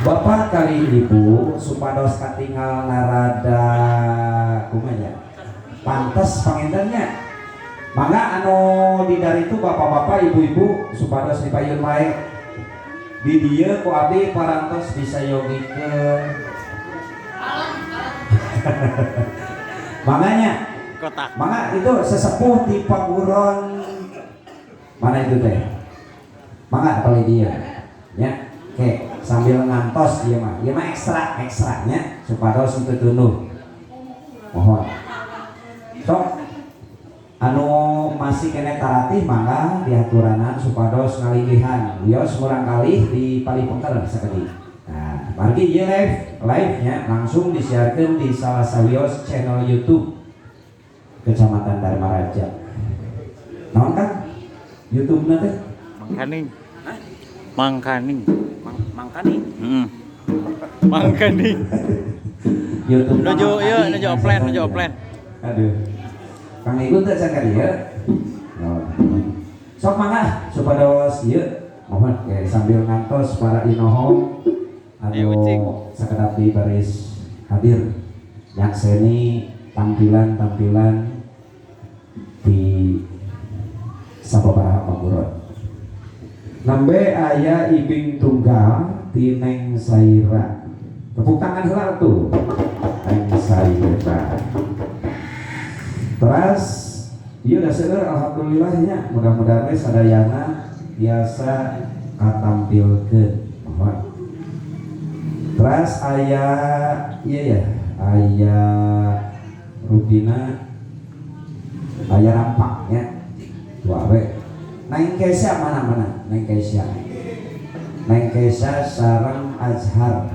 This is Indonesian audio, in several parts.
Bapak kali ibu supados katingal narada kumanya pantes pangendannya mangga anu di dari itu bapak-bapak ibu-ibu supados dipayun wae di dieu ku abdi parantos bisa yogikeun makanya kotak mangga itu sesepuh di Paguron mana itu teh mangga kali dia ya oke sambil ngantos dia mah ekstranya supados untuk tunduh mohon sok anu masih kena taratih mangga diaturanan supados ngalinggihan wios murang kali di Palipengker sakeuti. Nah, margi ieu live nya langsung disiarkeun di salah sawios channel YouTube Kecamatan Dharma Raja. Naon kan YouTube-na teh? Mangkaning. Mangkaning. Mangkaning. Mangkaning. YouTube Nuju ieu nuju offline. Aduh. Kang Igun teh can dia. Sok mangga supados ieu mohon sambil ngantos para inohong anu sakedap di baris hadir nyakseni tampilan-tampilan di sababaraha Paguron. Nembe aya ibing tunggal ti Neng Saira. Tepuk tangan heula tuh. Neng Saira. Terus ieu da seueur alhamdulillahnya mudah-mudahan we sadayana biasa katampilkeun. Mohon. Terus aya ieu ya, aya Rubina aya rampaknya. Dua we. Neng Kesha mana? Neng Kesha sareng Azhar.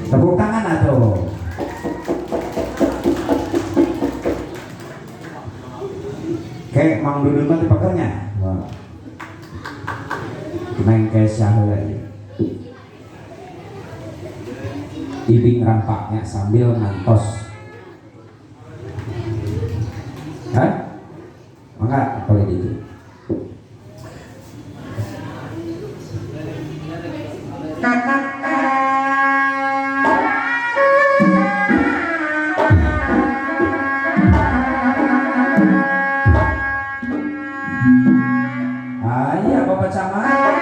Tepuk tangan atuh. Kayak Mang Dudun mah dipakernya. Neng Kesah lagi. Ibing rampaknya sambil ngantos. Hah? Mangga kalau itu. Iya Bapak Camat.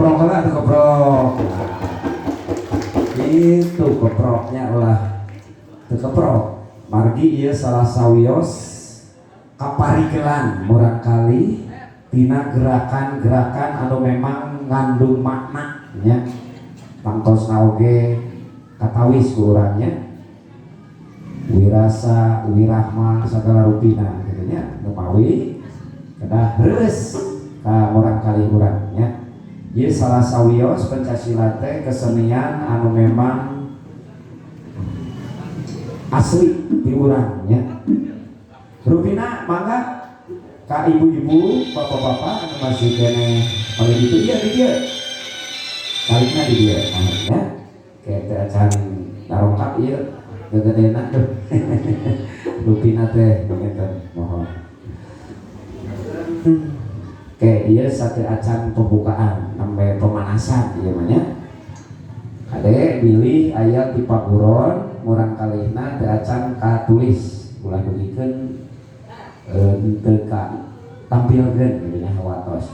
keprok lah tuh keprok. Itu keproknya ulah tuh keprok. Margi ieu salah sawios kaparikelan murang kali tina gerakan-gerakan anu memang ngandung makna nya. Pangtosna oge katawis ku urangnya. Wirasa, wirahma, segala rupina gitu nya. Numawi kedah heureus ka murang kali urangnya. Ieu salah sawios Pancasila teh kesenian anu memang asli di urangnya. Rupina mangga ka ibu-ibu, bapak-bapak anu masih kene paling itu dia di dia. Kalikna di dia ya. Kayak teh acan narongkap ieu gegedeuna tuh. Rupina teh ngeten mohon. Kayak ieu sate acan pembukaan sampai pemanasan ieu mah nya. Ade bilih aya ti paguron murang kalihna teh acan katulis ulah dugikeun teu ka tampilkeun gitu nya watos.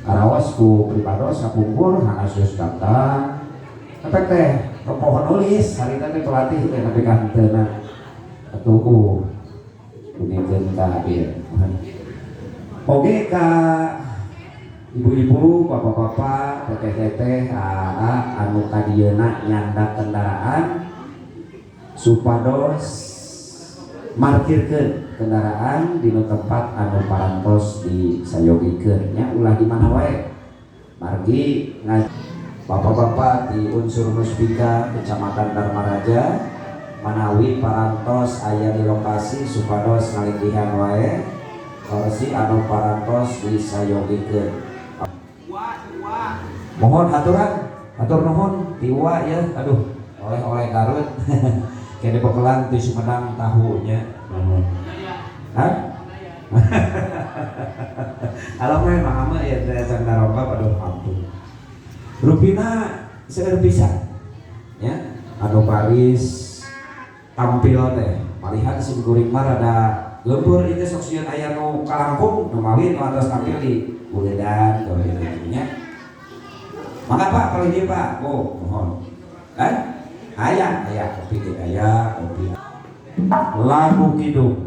Araos ku pribados kapungkur hanas geus datang. Eta teh pohon nulis harita teh pelatih teh nepi ka heuteuna. Atuh dugikeun ka ieu. Oge ka ibu-ibu, bapak-bapak, teteh-teteh, anu kadieuna nyandak kendaraan supados markirkeun kendaraan di tempat anu parantos disayogikeun nya ulah di mana wae. Margi bapak-bapak di unsur Muspika Kecamatan Dharmaraja manawi parantos aya di lokasi supados ngalikihan wae korsi anu parantos disayogikeun. Mohon haturan, hatur nuhun tiwa ya, aduh oleh-oleh Garut. Kene bekelan di Sumedang tahunya. Hah? Alamun mah ya teh sandaroba aduh ampun. Rupina seueur pisan. Ya, anu baris tampil teh. Malihan sim kuring mah rada lembur itu sok sieun aya nu kalangkung nu mawin nu atas tampil di uledan teu nya. Maka Pak kalau ini Pak, oh mohon. Ayah kopi deh, ayah kopi. Lagu kidung.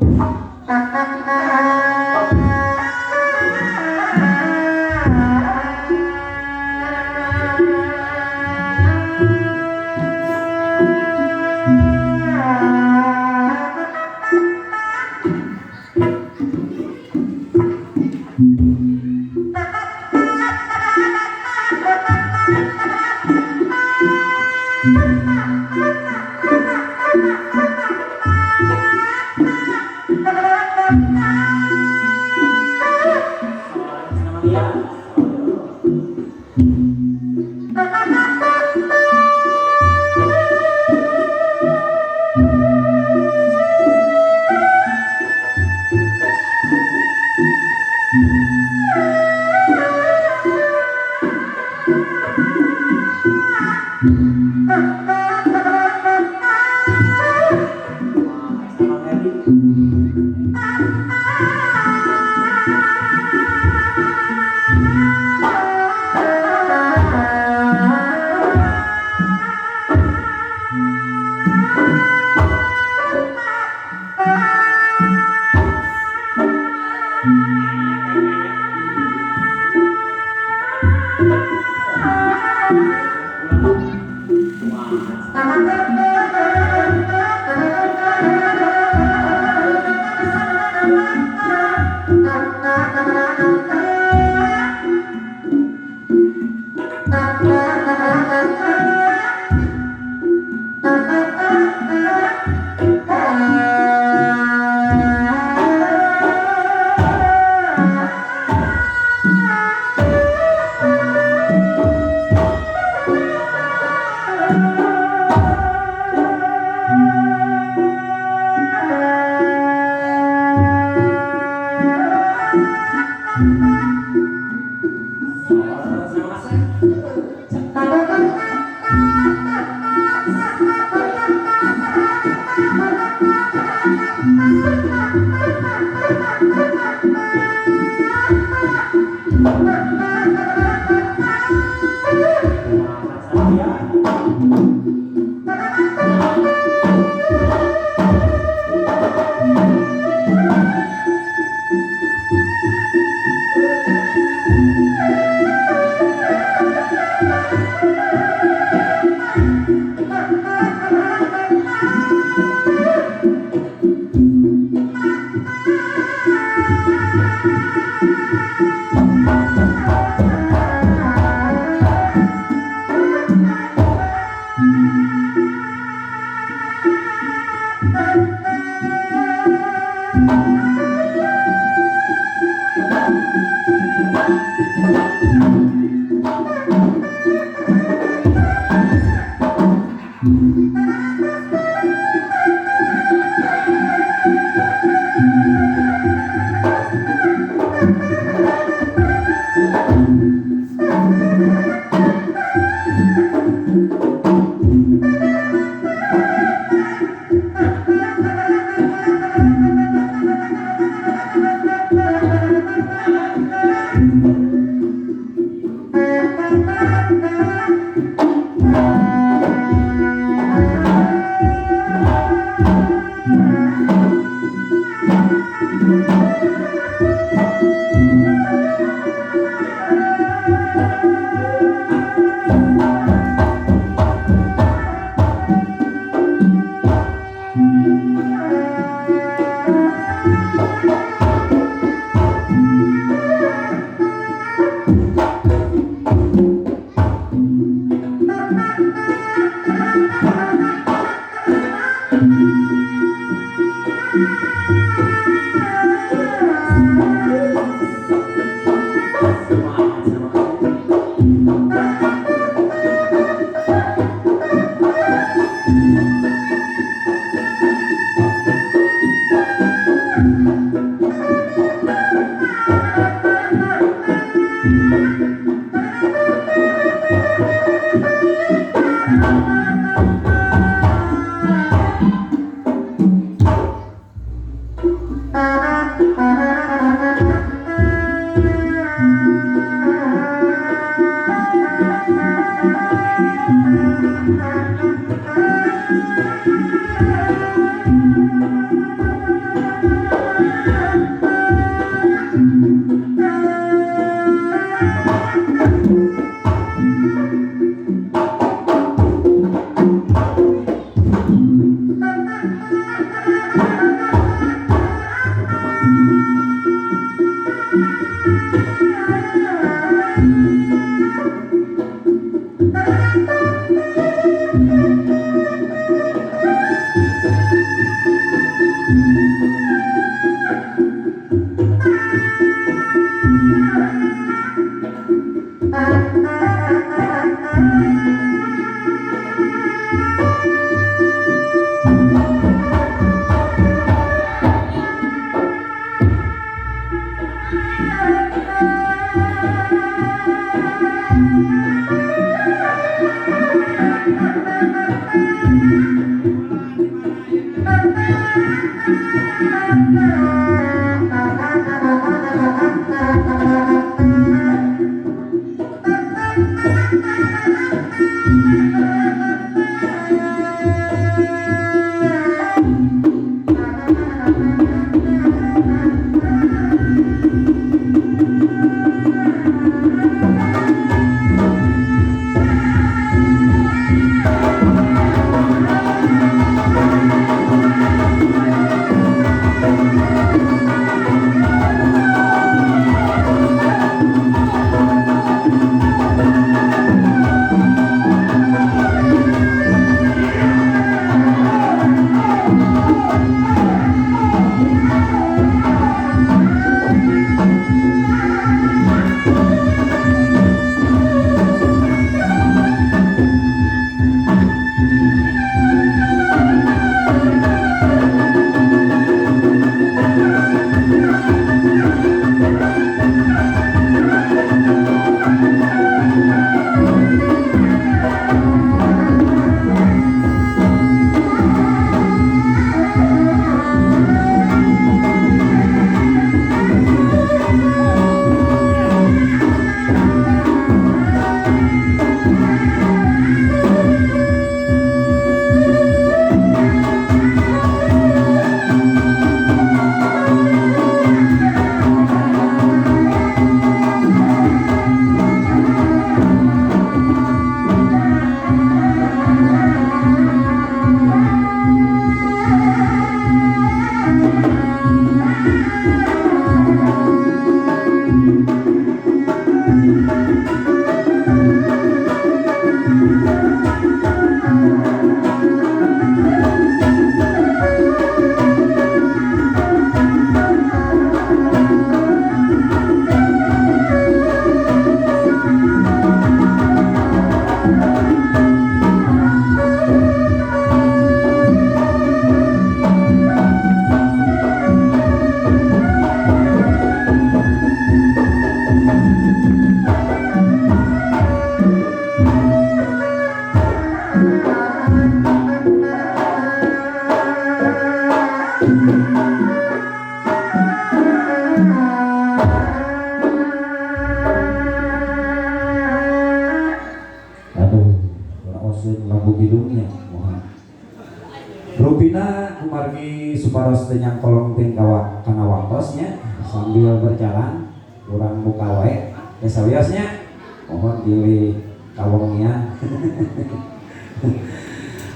supados tenyang kolong ting kana wantosnya sambil berjalan urang buka wae sawiosnya mohon pilih kawengnya.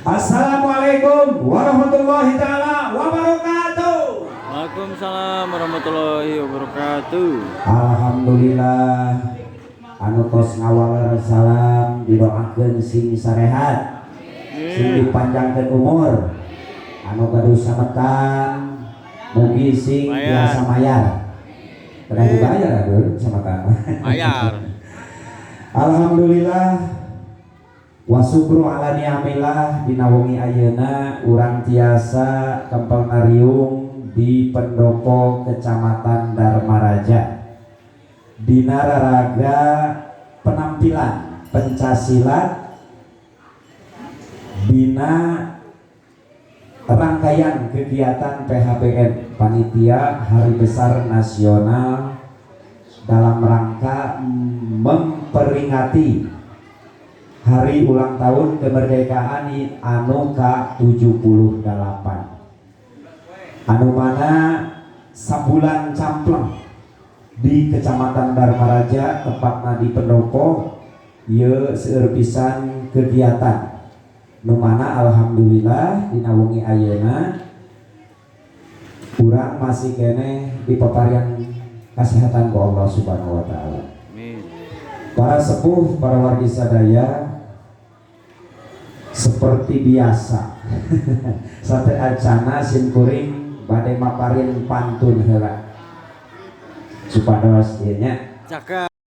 Assalamualaikum warahmatullahi taala wabarakatuh. Waalaikumsalam warahmatullahi wabarakatuh. Alhamdulillah anu tos ngawal salam didoakeun sing sarehat sing dipanjangkeun umur anu gaduh sametan mugi sing biasa mayar pernah dibayar aduh sametan Bayar. Alhamdulillah wa syukru ala ni'amillah dinawengi ayeuna urang tiasa kempel ngariung di pendopo Kecamatan Dharmaraja dina raraga penampilan pencaksilat dina rangkaian kegiatan PHBN Panitia Hari Besar Nasional dalam rangka memperingati Hari Ulang Tahun Kemerdekaan anu ke-78 anu mana sabulan campleng di Kecamatan Dharmaraja tepatna di Pendopo ye seueur pisan kegiatan nu mana alhamdulillah dinawengi ayeuna urang masih kene dipaparian kesehatan ku Allah Subhanahu wa taala. Amin. Para sepuh, para wargi sadaya seperti biasa sate acana sim kuring bade maparin pantun heula supados ieu nya Cakep.